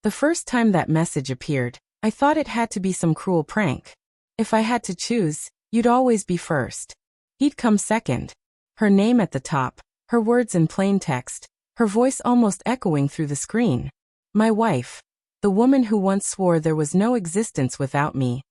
The first time that message appeared, I thought it had to be some cruel prank. If I had to choose, you'd always be first. He'd come second. Her name at the top, her words in plain text, her voice almost echoing through the screen. My wife, the woman who once swore there was no existence without me,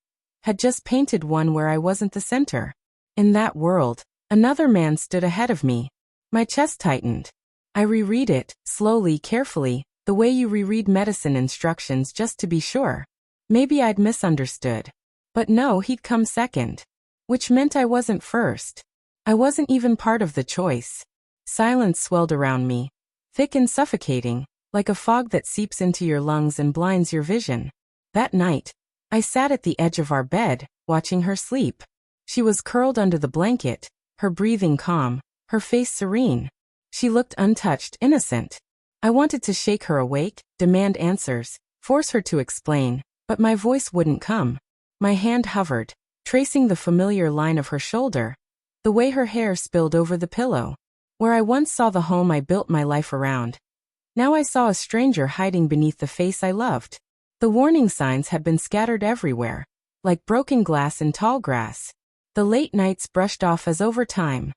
had just painted one where I wasn't the center. In that world, another man stood ahead of me. My chest tightened. I reread it, slowly, carefully, the way you reread medicine instructions just to be sure. Maybe I'd misunderstood. But no, he'd come second. Which meant I wasn't first. I wasn't even part of the choice. Silence swelled around me, thick and suffocating, like a fog that seeps into your lungs and blinds your vision. That night, I sat at the edge of our bed, watching her sleep. She was curled under the blanket, her breathing calm, her face serene. She looked untouched, innocent. I wanted to shake her awake, demand answers, force her to explain, but my voice wouldn't come. My hand hovered, tracing the familiar line of her shoulder, the way her hair spilled over the pillow. Where I once saw the home I built my life around, now I saw a stranger hiding beneath the face I loved. The warning signs had been scattered everywhere, like broken glass in tall grass. The late nights brushed off as over time.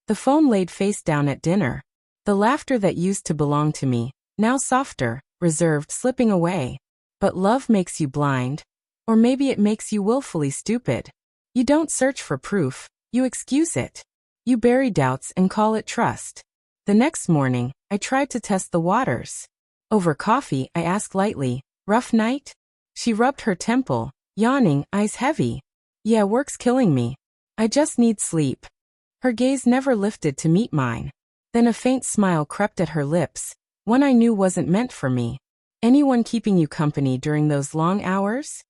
The phone laid face down at dinner. The laughter that used to belong to me, now softer, reserved, slipping away. But love makes you blind. Or maybe it makes you willfully stupid. You don't search for proof, you excuse it. You bury doubts and call it trust. The next morning, I tried to test the waters. Over coffee, I asked lightly, "Rough night?" She rubbed her temple, yawning, eyes heavy. "Yeah, work's killing me. I just need sleep." Her gaze never lifted to meet mine. Then a faint smile crept at her lips, one I knew wasn't meant for me. "Anyone keeping you company during those long hours?"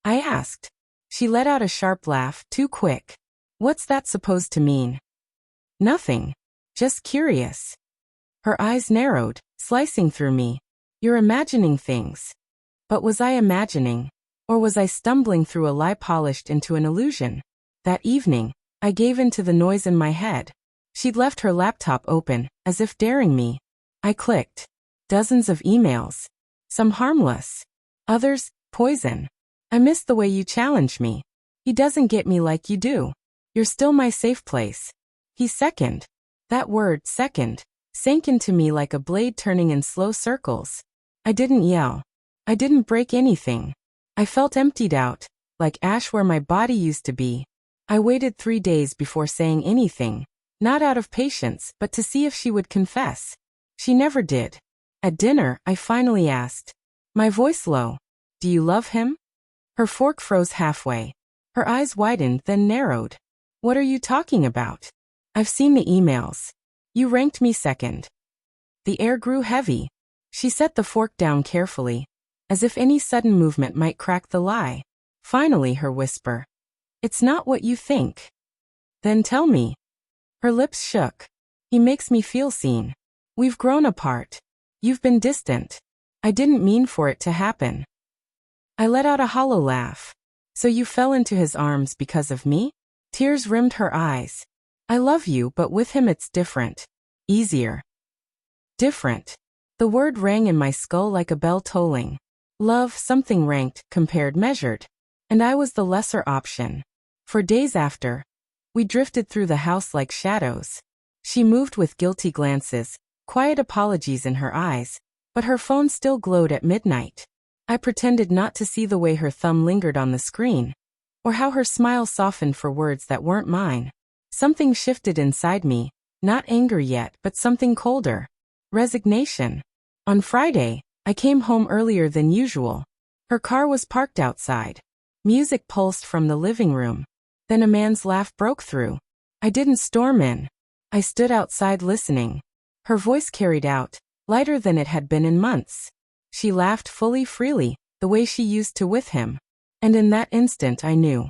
I asked. She let out a sharp laugh, too quick. "What's that supposed to mean?" "Nothing. Just curious." Her eyes narrowed, slicing through me. "You're imagining things." But was I imagining? Or was I stumbling through a lie polished into an illusion? That evening, I gave in to the noise in my head. She'd left her laptop open, as if daring me. I clicked. Dozens of emails. Some harmless. Others, poison. "I miss the way you challenge me. He doesn't get me like you do. You're still my safe place." He second. That word, second, sank into me like a blade turning in slow circles. I didn't yell. I didn't break anything. I felt emptied out, like ash where my body used to be. I waited 3 days before saying anything, not out of patience, but to see if she would confess. She never did. At dinner, I finally asked, my voice low, "Do you love him?" Her fork froze halfway. Her eyes widened, then narrowed. "What are you talking about?" "I've seen the emails. You ranked me second." The air grew heavy. She set the fork down carefully, as if any sudden movement might crack the lie. Finally, her whisper, "It's not what you think." "Then tell me." Her lips shook. "He makes me feel seen. We've grown apart. You've been distant. I didn't mean for it to happen." I let out a hollow laugh. "So you fell into his arms because of me?" Tears rimmed her eyes. "I love you, but with him it's different. Easier." Different. The word rang in my skull like a bell tolling. Love, something ranked, compared, measured. And I was the lesser option. For days after, we drifted through the house like shadows. She moved with guilty glances, quiet apologies in her eyes, but her phone still glowed at midnight. I pretended not to see the way her thumb lingered on the screen, or how her smile softened for words that weren't mine. Something shifted inside me, not anger yet, but something colder. Resignation. On Friday, I came home earlier than usual. Her car was parked outside. Music pulsed from the living room. Then a man's laugh broke through. I didn't storm in. I stood outside listening. Her voice carried out, lighter than it had been in months. She laughed fully, freely, the way she used to with him. And in that instant I knew.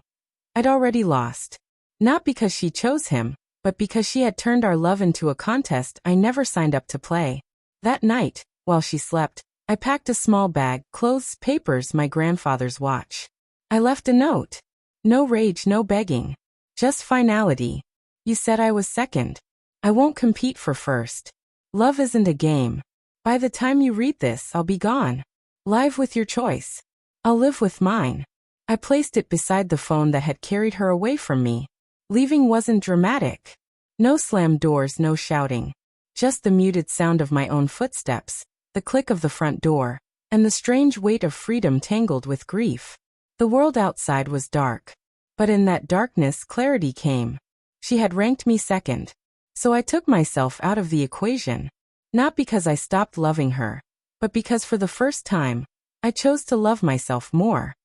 I'd already lost. Not because she chose him, but because she had turned our love into a contest I never signed up to play. That night, while she slept, I packed a small bag, clothes, papers, my grandfather's watch. I left a note. No rage, no begging. Just finality. "You said I was second. I won't compete for first. Love isn't a game. By the time you read this, I'll be gone." Live with your choice. I'll live with mine. I placed it beside the phone that had carried her away from me. Leaving wasn't dramatic. No slammed doors, no shouting. Just the muted sound of my own footsteps, the click of the front door, and the strange weight of freedom tangled with grief. The world outside was dark. But in that darkness, clarity came. She had ranked me second. So I took myself out of the equation. Not because I stopped loving her, but because for the first time, I chose to love myself more.